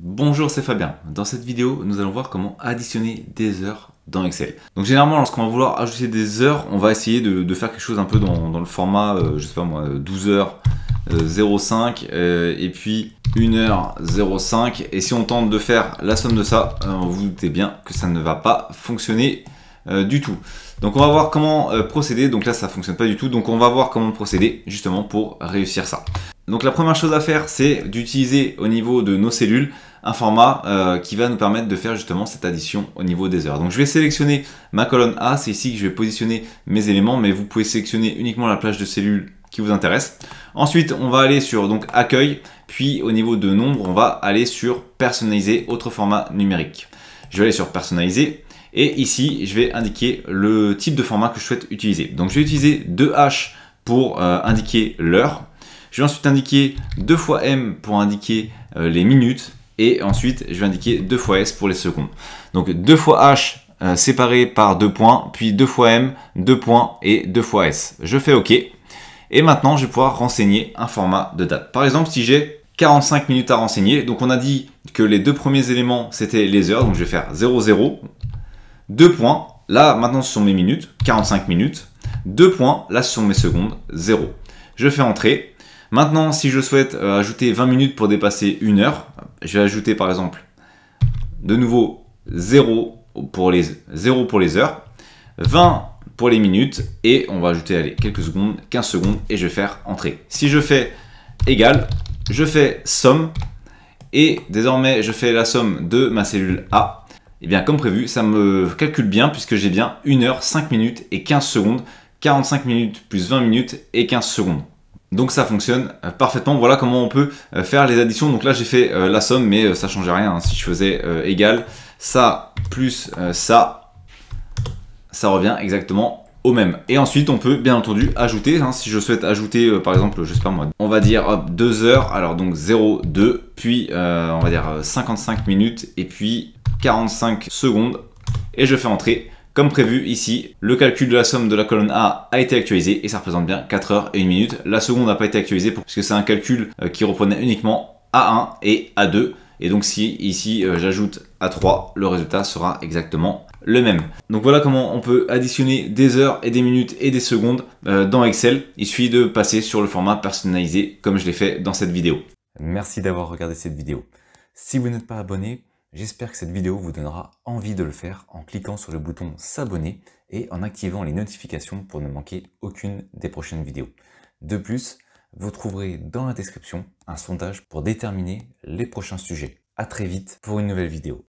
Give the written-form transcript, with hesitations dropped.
Bonjour, c'est Fabien. Dans cette vidéo, nous allons voir comment additionner des heures dans Excel. Donc généralement, lorsqu'on va vouloir ajouter des heures, on va essayer de faire quelque chose un peu dans le format, je sais pas moi, 12 heures 0,5 et puis 1 heure 0,5. Et si on tente de faire la somme de ça, vous vous doutez bien que ça ne va pas fonctionner du tout. Donc on va voir comment procéder. Donc là, ça fonctionne pas du tout. Donc on va voir comment procéder justement pour réussir ça. Donc la première chose à faire, c'est d'utiliser au niveau de nos cellules un format qui va nous permettre de faire justement cette addition au niveau des heures. Donc je vais sélectionner ma colonne A, c'est ici que je vais positionner mes éléments, mais vous pouvez sélectionner uniquement la plage de cellules qui vous intéresse. Ensuite, on va aller sur donc accueil, puis au niveau de nombre, on va aller sur personnaliser, autre format numérique. Je vais aller sur personnaliser et ici, je vais indiquer le type de format que je souhaite utiliser. Donc je vais utiliser 2H pour indiquer l'heure. Je vais ensuite indiquer 2 fois M pour indiquer les minutes. Et ensuite, je vais indiquer 2 fois S pour les secondes. Donc 2 fois H séparé par 2 points, puis 2 fois M, 2 points et 2 fois S. Je fais OK. Et maintenant, je vais pouvoir renseigner un format de date. Par exemple, si j'ai 45 minutes à renseigner, donc on a dit que les deux premiers éléments, c'était les heures. Donc je vais faire 00, 2 points. Là, maintenant, ce sont mes minutes, 45 minutes. 2 points, là, ce sont mes secondes, 0. Je fais entrer. Maintenant, si je souhaite ajouter 20 minutes pour dépasser 1 heure, je vais ajouter par exemple de nouveau 0 pour les heures, 20 pour les minutes et on va ajouter allez, quelques secondes, 15 secondes et je vais faire entrer. Si je fais égal, je fais somme et désormais je fais la somme de ma cellule A. Et bien comme prévu, ça me calcule bien puisque j'ai bien 1 heure, 5 minutes et 15 secondes, 45 minutes plus 20 minutes et 15 secondes. Donc ça fonctionne parfaitement. Voilà comment on peut faire les additions. Donc là j'ai fait la somme mais ça ne changeait rien. Si je faisais égal, ça plus ça revient exactement au même. Et ensuite on peut bien entendu ajouter. Si je souhaite ajouter par exemple, je sais pas moi, on va dire hop, 2 heures, alors donc 0, 2, puis on va dire 55 minutes et puis 45 secondes et je fais entrer. Comme prévu ici, le calcul de la somme de la colonne A a été actualisé et ça représente bien 4 heures et 1 minute. La seconde n'a pas été actualisée parce que c'est un calcul qui reprenait uniquement A1 et A2. Et donc si ici j'ajoute A3, le résultat sera exactement le même. Donc voilà comment on peut additionner des heures et des minutes et des secondes dans Excel. Il suffit de passer sur le format personnalisé comme je l'ai fait dans cette vidéo. Merci d'avoir regardé cette vidéo. Si vous n'êtes pas abonné, j'espère que cette vidéo vous donnera envie de le faire en cliquant sur le bouton s'abonner et en activant les notifications pour ne manquer aucune des prochaines vidéos. De plus, vous trouverez dans la description un sondage pour déterminer les prochains sujets. À très vite pour une nouvelle vidéo.